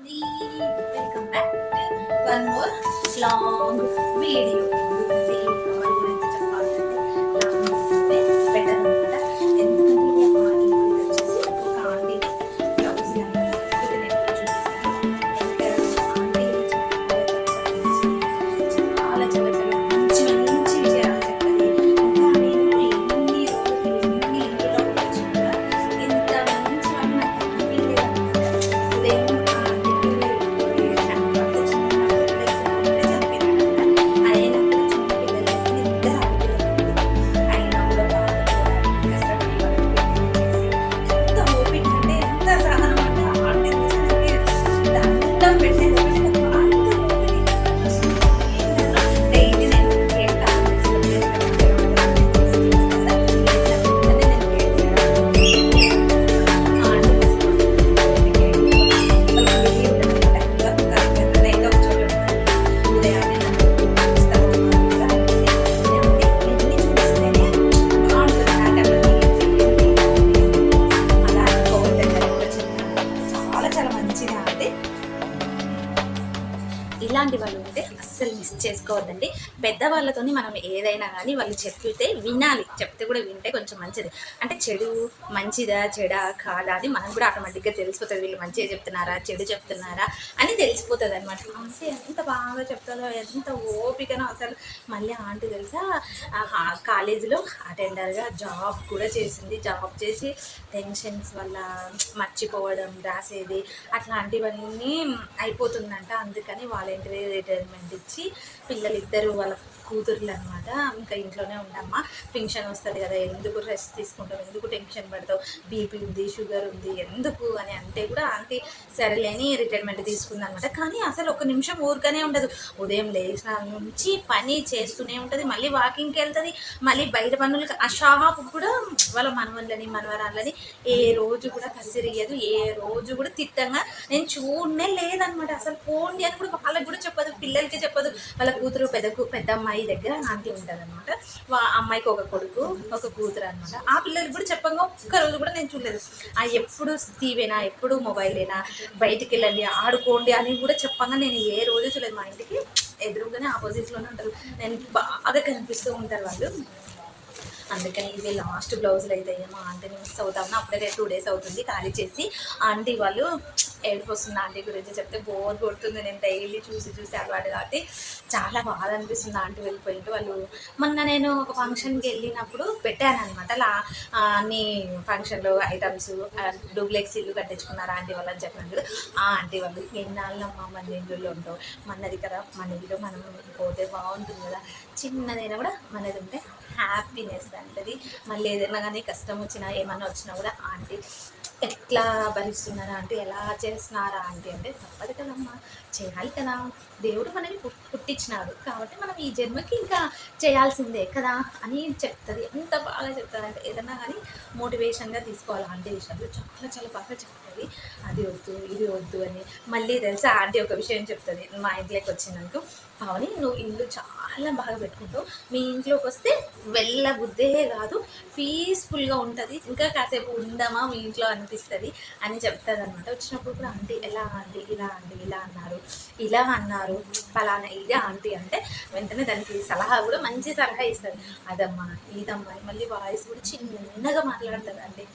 అండి, welcome back one more long video. Cover గురించి చెప్పాలంటే లాంగ్ వీడియోనే బెటర్ అనమాట. ఎందుకంటే ఇది వచ్చేసి ఒక ఆంటీ బ్లౌజ్ కానీ కుట్టినట్టు చూపిస్తాను. ఆంటీ చాలా చాలా చాలా మంచి మంచి విషయాలు చెప్తుంది. ఇంకా నేను ఎన్ని రోజులు ఎన్ని ఇంట్లో వచ్చినా కూడా ఇంత మంచి వాళ్ళు నాకు అనిపించలేదన్నమాట. ఉదయం ఇలాంటి వాళ్ళు ఉంటే అస్సలు మిస్ చేసుకోవద్దండి. పెద్దవాళ్ళతో మనం ఏదైనా కానీ వాళ్ళు చెప్తే వినాలి. చెప్తే కూడా వింటే కొంచెం మంచిది. అంటే చెడు మంచిదా చెడా కాదా అని మనం కూడా ఆటోమేటిక్గా తెలిసిపోతుంది. వీళ్ళు మంచిగా చెప్తున్నారా చెడు చెప్తున్నారా అని తెలిసిపోతుంది అనమాట. అంటే ఎంత బాగా చెప్తారో, ఎంత ఓపికనో అసలు. మళ్ళీ ఆంటీ తెలుసా, కాలేజీలో అటెండర్గా జాబ్ కూడా చేసింది. జాబ్ చేసి టెన్షన్స్ వల్ల మర్చిపోవడం, రాసేది అట్లాంటివన్నీ అయిపోతుందంట. అందుకని వాలంటరీ రిటైర్మెంట్ ఇచ్చి పిల్లలిద్దరూ వాళ్ళ కూతుర్లు అనమాట ఇంకా ఇంట్లోనే ఉండమ్మా, పెన్షన్ వస్తుంది కదా, ఎందుకు రెస్ట్ తీసుకుంటావు, ఎందుకు టెన్షన్ పడతావు, బీపీ ఉంది, షుగర్ ఉంది, ఎందుకు అని అంటే కూడా ఆంటీ సరేలేని రిటైర్మెంట్ తీసుకుందనమాట. కానీ అసలు ఒక నిమిషం ఊరికనే ఉండదు. ఉదయం లేచిన నుంచి పని చేస్తూనే ఉంటుంది, మళ్ళీ వాకింగ్కి వెళ్తుంది, మళ్ళీ బయట పనులు, ఆ షాప్ కూడా వాళ్ళ మనవళ్ళని మనవరాళ్ళని ఏ రోజు కూడా కసిరియదు, ఏ రోజు కూడా తిట్టంగా నేను చూడనే లేదనమాట. అసలు పోండి అని కూడా వాళ్ళకి కూడా చెప్పదు, పిల్లలకి చెప్పదు. వాళ్ళ కూతురు పెద్ద అమ్మాయి దగ్గర ఆంటీ ఉంటుంది అనమాట. అమ్మాయికి ఒక కొడుకు ఒక కూతురు అనమాట. ఆ పిల్లలకి కూడా చెప్పంగా ఒక్కరోజు కూడా నేను చూడలేదు. ఎప్పుడు టీవీనా, ఎప్పుడు మొబైలేనా, బయటికి వెళ్ళండి ఆడుకోండి అని కూడా చెప్పంగా నేను ఏ రోజు చూడలేదు. మా ఇంటికి ఎదురుగానే ఆపోజిట్లోనే ఉంటారు, నేను బాగా కనిపిస్తూ ఉంటారు వాళ్ళు. అందుకని ఇవి లాస్ట్ బ్లౌజులు అయితే ఏమో ఆంటీని మిస్ అవుతామని అప్పుడే 2 days అవుతుంది ఖాళీ చేసి. ఆంటీ వాళ్ళు ఏడుపు వస్తుంది. ఆంటీ గురించి చెప్తే బోర్ కొడుతుంది. నేను డైలీ చూసి చూసి అలవాటు కాబట్టి చాలా బాధ అనిపిస్తుంది ఆంటీ వెళ్ళిపోయింది. వాళ్ళు మొన్న నేను ఒక ఫంక్షన్కి వెళ్ళినప్పుడు పెట్టాను అనమాట. అన్ని ఫంక్షన్లో ఐటమ్స్ డూప్లెక్స్ ఇల్లు కట్టించుకున్నారు ఆంటీ వాళ్ళు అని చెప్పినప్పుడు ఆ ఆంటీ వాళ్ళు ఎన్నాళ్ళమ్మా మన ఇంట్లో ఉంటావు, మనది కదా, మన ఇల్లు మనం పోతే బాగుంటుంది కదా, చిన్నదైనా కూడా మనది ఉంటే హ్యాపీనెస్ అంటది. మళ్ళీ ఏదైనా కానీ కష్టం వచ్చినా ఏమన్నా వచ్చినా కూడా ఆంటీ ఎట్లా భరిస్తున్నారా అంటే, ఎలా చేస్తున్నారా ఆంటీ అంటే, తప్పదు కదమ్మా, చేయాలి కదా, దేవుడు మనని పుట్టించినాడు కాబట్టి మనం ఈ జన్మకి ఇంకా చేయాల్సిందే కదా అని చెప్తుంది. ఎంత బాగా చెప్తుంది అంటే ఏదన్నా కానీ మోటివేషన్గా తీసుకోవాలి. ఆంటీ విషయాలు చాలా చాలా బాగా చెప్తుంది. అది వద్దు ఇది వద్దు అని. మళ్ళీ తెలుసా ఆంటీ ఒక విషయం చెప్తుంది, మా ఇంట్లోకి వచ్చినందుకు, అవుని నువ్వు ఇల్లు చాలా బాగా పెట్టుకుంటావు, మీ ఇంట్లోకి వస్తే వెళ్ళబుద్దే కాదు, పీస్ఫుల్గా ఉంటుంది, ఇంకా కాసేపు ఉందామా మీ ఇంట్లో అనిపిస్తుంది అని చెప్తుంది అనమాట. వచ్చినప్పుడు కూడా ఆంటీ ఎలా ఆంటీ ఇలా ఆంటీ ఇలా అన్నారు, ఇలా అన్నారు, ఫలానా ఇదే ఆంటీ అంటే వెంటనే దానికి సలహా కూడా మంచి సలహా ఇస్తుంది. అదమ్మా ఇదమ్మా, మళ్ళీ వాయిస్ కూడా చిన్నగా మాట్లాడుతుంది అండి,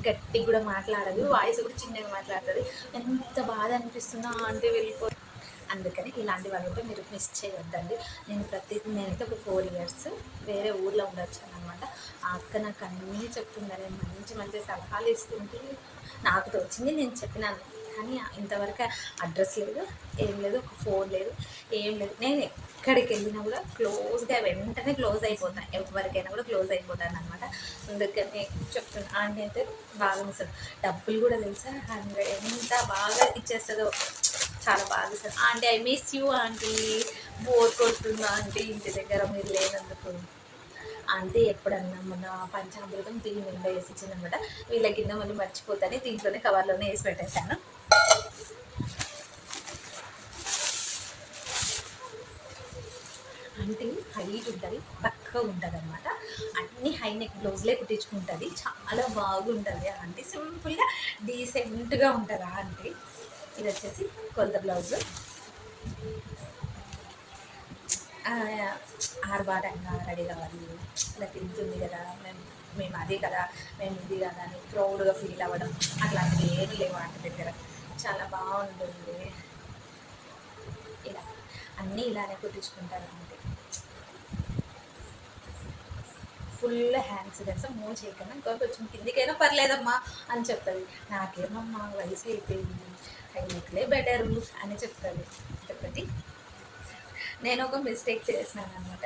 గట్టి కూడా మాట్లాడదు, వాయిస్ కూడా చిన్నగా మాట్లాడుతుంది. ఎంత బాధ అనిపిస్తుందో ఆంటీ వెళ్ళిపో. అందుకని ఇలాంటి వాళ్ళతో మీరు మిస్ చేయొద్దండి. నేనైతే ఒక 4 years వేరే ఊర్లో ఉండొచ్చాను అనమాట. ఆ అక్క నాకు అన్నీ చెప్తుందని మంచి మంచి సలహాలు ఇస్తుంటే నాకు తోచింది నేను చెప్పినాను. కానీ ఇంతవరకు అడ్రస్ లేదు, ఏం లేదు, ఒక ఫోన్ లేదు, ఏం లేదు. నేను ఎక్కడికి వెళ్ళినా కూడా క్లోజ్గా వెంటనే క్లోజ్ అయిపోతాను, ఎవరికైనా కూడా క్లోజ్ అయిపోతాను అనమాట. అందుకని చెప్తున్నా ఆంటీ అయితే బాగా మిస్. డబ్బులు కూడా తెలుసా 100 ఎంత బాగా ఇచ్చేస్తుందో, చాలా బాగా sir. Aunty I miss you aunty, bore కొడుతుందా ఆంటీ ఇంటి దగ్గర మీరు లేనందుకు. ఆంటీ ఎప్పుడన్నా మొన్న పంచామృతం దీని నిండా వేసి ఇచ్చిందనమాట. వీళ్ళ కింద మళ్ళీ మర్చిపోతానే దీంట్లోనే కవర్లోనే వేసి పెట్టేశాను. ఆంటీ హైట్ ఉంటుంది, పక్కగా ఉంటుంది అనమాట. అన్ని హై నెక్ బ్లౌజ్లే కుట్టించుకుంటుంది, చాలా బాగుంటుంది ఆంటీ. సింపుల్గా డీసెంట్గా ఉంటుంది ఆంటీ. ఇది వచ్చేసి కొలత బ్లౌజు. ఆర్భాటంగా రెడీ కావాలి, ఇలా తింటుంది కదా, మేము అది కదా, మేము ఇది కదా అని ప్రౌడ్గా ఫీల్ అవ్వడం అట్లాంటివి ఏమి లేవు వాటి దగ్గర. చాలా బాగుంటుంది. ఇలా అన్నీ ఇలానే కుట్టించుకుంటారు అంటే ఫుల్ హ్యాండ్స్ తెలుసా, మూవ్ చేయకుండా ఇంకా కొంచెం కిందికైనా పర్లేదమ్మా అని చెప్తుంది. నాకేమమ్మా వయసు అయిపోయింది, హైలెట్లే బెటరు అని చెప్తుంది. చెప్పండి, నేను ఒక మిస్టేక్ చేసినాను అనమాట.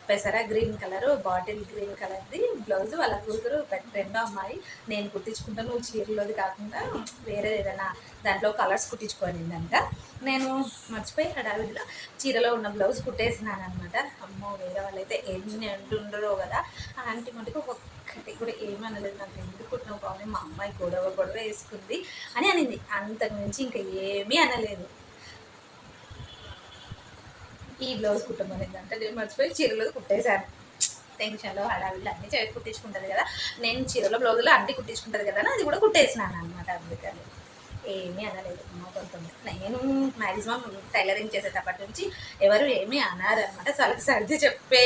పెసర గ్రీన్ కలరు, బాటిల్ గ్రీన్ కలర్ది బ్లౌజ్ వాళ్ళ కూతురు రెండో అమ్మాయి నేను కుట్టించుకుంటాను, నువ్వు చీరలోది కాకుండా వేరే ఏదైనా దాంట్లో కలర్స్ కుట్టించుకోనిందంట. నేను మర్చిపోయి హడావిడిలో చీరలో ఉన్న బ్లౌజ్ కుట్టేసినాను అనమాట. అమ్మో, వేరే వాళ్ళైతే ఎన్ని అంటుండరో కదా. ఆ ఆంటీ మటుకు ఒక్కటి కూడా ఏమనలేదు, నాకు ఎందుకు కుట్టినావు బాగుంది, మా అమ్మాయి గొడవ గొడవ వేసుకుంది అని అనింది. అంతకు మించి ఇంకా ఏమీ అనలేదు. ఈ బ్లౌజ్ కుట్టమనేది అంటే నేను మర్చిపోయి చీరలో కుట్టేశాను. టెన్షన్లో హడావిడిలో అన్నీ చేసి కుట్టించుకుంటుంది కదా, నేను చీరలో బ్లౌజులో అన్నీ కుట్టించుకుంటుంది కదా అని అది కూడా కుట్టేసినాను అనమాట. అందుకని ఏమీ అనలేదు. కొంతమంది నేను మ్యాక్సిమం టైలరింగ్ చేసేటప్పటి నుంచి ఎవరు ఏమీ అనారనమాట. చాలా సర్ది చెప్పే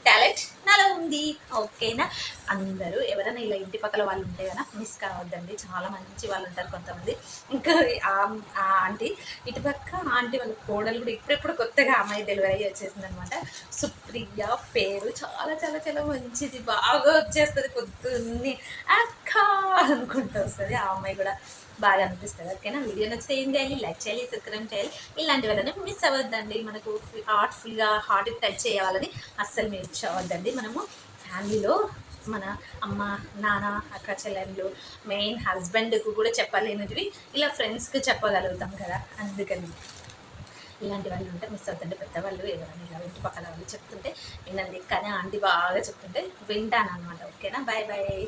టాలెంట్ నాలో ఉంది. ఓకేనా, అందరూ ఎవరైనా ఇలా ఇంటి పక్కల వాళ్ళు ఉంటే కదా మిస్ కావద్దండి, చాలా మంచి వాళ్ళు ఉంటారు కొంతమంది. ఇంకా ఆ ఆంటీ ఇటుపక్క ఆంటీ వాళ్ళ కోడలు కూడా ఇప్పుడెప్పుడు కొత్తగా అమ్మాయి డెలివరీ అయ్యి వచ్చేసింది అనమాట. సుప్రియ పేరు, చాలా చాలా చాలా మంచిది, బాగా వచ్చేస్తుంది, పొద్దున్నే అక్క అనుకుంటూ వస్తుంది. ఆ అమ్మాయి కూడా బాగా అనిపిస్తుంది. ఓకేనా, వీడియో నచ్చితే ఏం చేయాలి, లైక్ చేయాలి, సబ్స్క్రైబ్ చేయాలి. ఇలాంటి వాళ్ళని మిస్ అవ్వద్దండి. మనకు హార్ట్ఫుల్గా హార్ట్ టచ్ చేయాలని అస్సలు మిస్ అవ్వద్దండి. మనము ఫ్యామిలీలో మన అమ్మ నాన్న అక్క చెల్లెళ్ళు మెయిన్ హస్బెండ్కు కూడా చెప్పలేనివి ఇలా ఫ్రెండ్స్కి చెప్పగలుగుతాం కదా. అందుకని ఇలాంటి వాళ్ళు ఉంటే మిస్ అవుతుంటే, పెద్దవాళ్ళు ఎవరైనా ఇలా ఇంటి పక్కన వాళ్ళు చెప్తుంటే వినండి. కానీ ఆంటీ బాగా చెప్తుంటే వింటాను అనమాట. ఓకేనా, బాయ్ బాయ్.